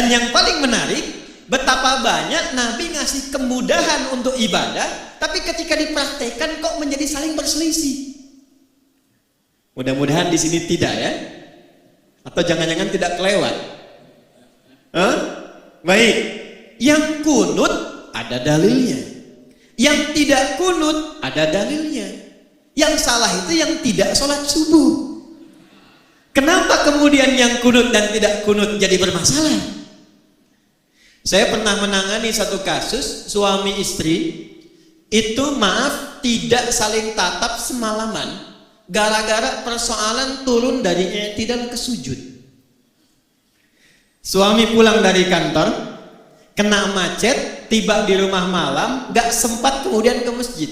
Dan yang paling menarik, betapa banyak Nabi ngasih kemudahan untuk ibadah, tapi ketika dipraktekkan kok menjadi saling berselisih. Mudah-mudahan di sini tidak ya, atau jangan-jangan tidak kelewat. Baik, yang kunut ada dalilnya, yang tidak kunut ada dalilnya. Yang salah itu yang tidak sholat subuh. Kenapa kemudian yang kunut dan tidak kunut jadi bermasalah? Saya pernah menangani satu kasus suami istri itu tidak saling tatap semalaman gara-gara persoalan turun dari i'tidal ke sujud. Suami pulang dari kantor, kena macet, tiba di rumah malam, gak sempat kemudian ke masjid.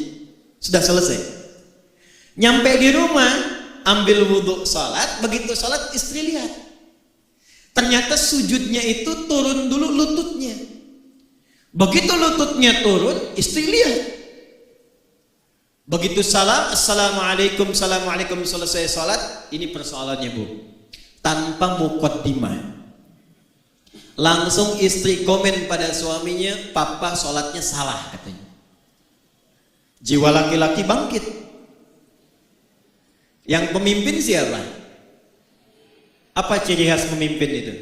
Sudah selesai. Nyampe di rumah, ambil wudhu sholat, begitu sholat istri lihat. Ternyata sujudnya itu turun dulu lututnya. Begitu lututnya turun, istri lihat. Begitu salam, assalamualaikum, assalamualaikum, selesai sholat. Ini persoalannya bu, tanpa muqaddimah. Langsung istri komen pada suaminya, papa sholatnya salah katanya. Jiwa laki-laki bangkit. Yang pemimpin siapa? Apa ciri khas pemimpin itu?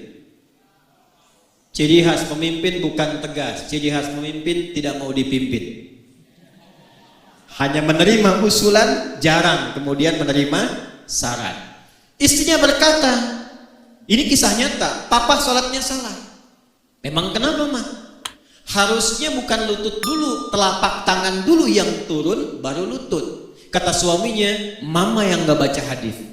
Ciri khas pemimpin bukan tegas, ciri khas pemimpin tidak mau dipimpin. Hanya menerima usulan, jarang kemudian menerima saran. Istrinya berkata, ini kisah nyata, papa sholatnya salah. Memang kenapa mah? Harusnya bukan lutut dulu, telapak tangan dulu yang turun, baru lutut. Kata suaminya, mama yang gak baca hadis.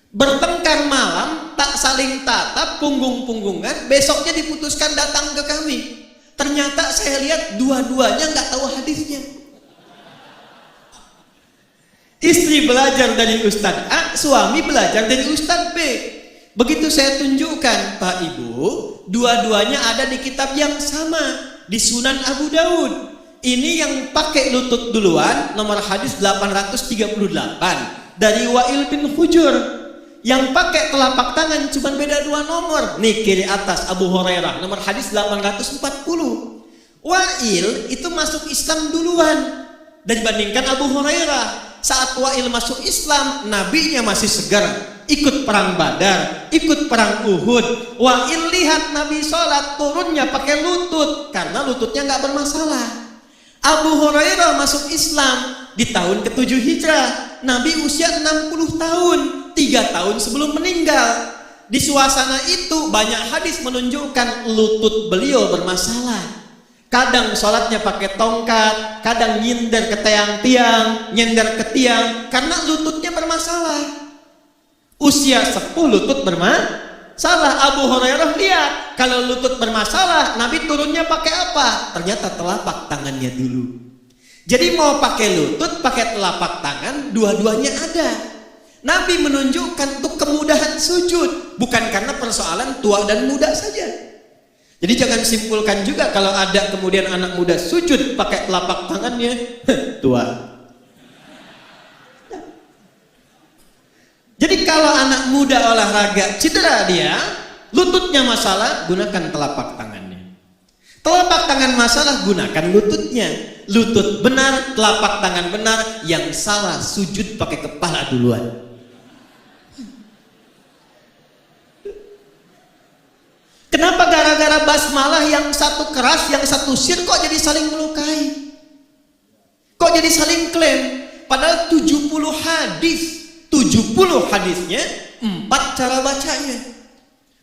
Bertengkar malam, tak saling tatap, punggung-punggungan, besoknya diputuskan datang ke kami. Ternyata saya lihat dua-duanya gak tahu hadisnya. Istri belajar dari Ustadz A, suami belajar dari Ustadz B. Begitu saya tunjukkan, Pak Ibu, dua-duanya ada di kitab yang sama, di Sunan Abu Daud. Ini yang pakai lutut duluan, nomor hadis 838 dari Wa'il bin Hujur. Yang pakai telapak tangan cuma beda 2 nomor. Nih kiri atas Abu Hurairah, nomor hadis 840. Wa'il itu masuk Islam duluan dan dibandingkan Abu Hurairah. Saat Wa'il masuk Islam, nabinya masih segar, ikut perang Badar, ikut perang Uhud. Wa'il lihat Nabi sholat, turunnya pakai lutut karena lututnya nggak bermasalah. Abu Hurairah masuk Islam di tahun ke-7 Hijrah. Nabi usia 60 tahun, 3 tahun sebelum meninggal. Di suasana itu banyak hadis menunjukkan lutut beliau bermasalah. Kadang sholatnya pakai tongkat, kadang nyindir ke tiang-tiang, nyender ke tiang karena lututnya bermasalah. Usia 10 lutut bermasalah. Abu Hurairah lihat kalau lutut bermasalah, Nabi turunnya pakai apa? Ternyata telapak tangannya dulu. Jadi mau pakai lutut, pakai telapak tangan, dua-duanya ada. Nabi menunjukkan untuk kemudahan sujud, bukan karena persoalan tua dan muda saja. Jadi jangan simpulkan juga kalau ada kemudian anak muda sujud pakai telapak tangannya tua. Jadi kalau anak muda olahraga cedera dia, lututnya masalah, gunakan telapak tangannya. Telapak tangan masalah, gunakan lututnya. Lutut benar, telapak tangan benar. Yang salah sujud pakai kepala duluan. Kenapa gara-gara basmalah yang satu keras, yang satu sir kok jadi saling melukai? Kok jadi saling klaim? Padahal 70 hadis, 70 hadisnya 4 cara bacanya.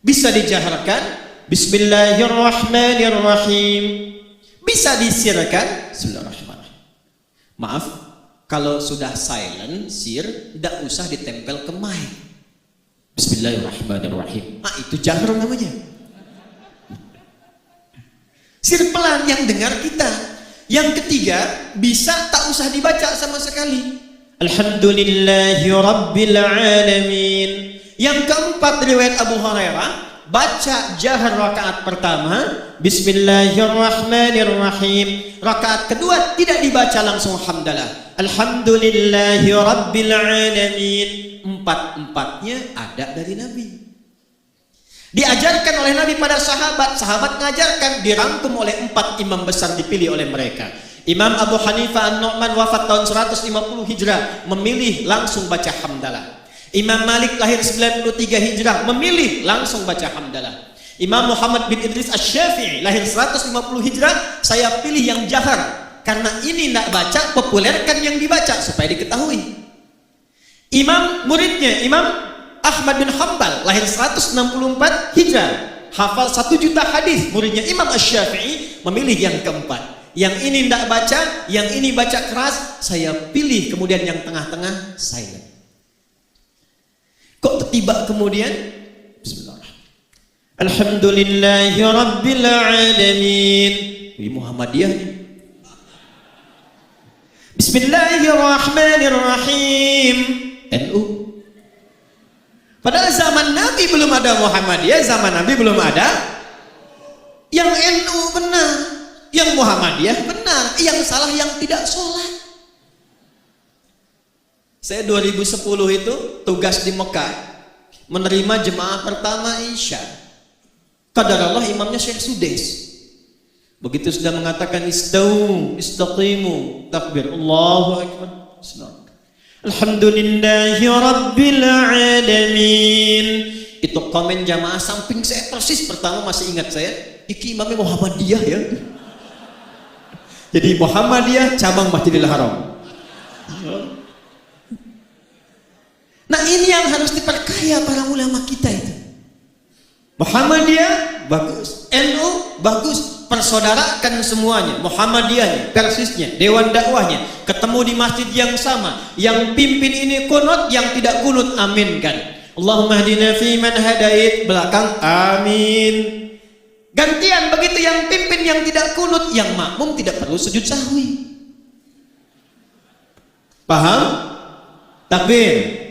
Bisa dijaharkan Bismillahirrahmanirrahim. Bisa disirkan Bismillahirrahmanirrahim. Maaf, kalau sudah silent, sir, tidak usah ditempel ke mic. Bismillahirrahmanirrahim. Itu jahar namanya. Sir pelan yang dengar kita. Yang ketiga, bisa tak usah dibaca sama sekali. Alhamdulillahi Rabbil Alamin. Yang keempat riwayat Abu Hurairah, baca jahar rakaat pertama Bismillahirrahmanirrahim. Rakaat kedua tidak dibaca langsung hamdalah. Alhamdulillahi Rabbil Alamin. Empat-empatnya ada dari Nabi. Diajarkan oleh Nabi pada sahabat, sahabat mengajarkan, dirangkum oleh 4 imam besar dipilih oleh mereka. Imam Abu Hanifah An-Nu'man wafat tahun 150 Hijrah, memilih langsung baca hamdalah. Imam Malik lahir 93 Hijrah, memilih langsung baca hamdalah. Imam Muhammad bin Idris Asy-Syafi'i lahir 150 Hijrah, saya pilih yang jahar karena ini tidak baca, populerkan yang dibaca supaya diketahui. Imam muridnya Imam Ahmad bin Hanbal lahir 164 Hijrah, hafal 1 juta hadis. Muridnya Imam Asy-Syafi'i memilih yang keempat. Yang ini tidak baca, yang ini baca keras, saya pilih kemudian yang tengah-tengah silent. Kok tiba kemudian? Bismillahirrahmanirrahim. Alhamdulillahi Rabbil Alamin. Ini Muhammadiyah nih. Bismillahirrahmanirrahim. NU. Padahal zaman Nabi belum ada Muhammadiyah, zaman Nabi belum ada. Yang NU benar, yang Muhammadiyah benar, yang salah yang tidak sholat. Saya 2010 itu tugas di Mekah, menerima jemaah pertama Isya. Qadarullah imamnya Syekh Sudes. Begitu sudah mengatakan istau, istaqimu, takbir, Allahu Akbar. Alhamdulillahi Rabbil Alamin. Itu komen jamaah samping saya persis, pertama masih ingat saya, iki imamnya Muhammadiyah ya. Jadi Muhammadiyah cabang Masjidil Haram. Nah ini yang harus diperkaya para ulama kita itu. Muhammadiyah bagus, NU bagus, persaudarakan semuanya. Muhammadiyahnya, persisnya, dewan dakwahnya, ketemu di masjid yang sama. Yang pimpin ini kunut, yang tidak kunut aminkan. Allahumma hdina fi man hadait, belakang amin. Gantian begitu, yang pimpin yang tidak kunut, yang makmum tidak perlu sujud sahwi. Paham? Takbir.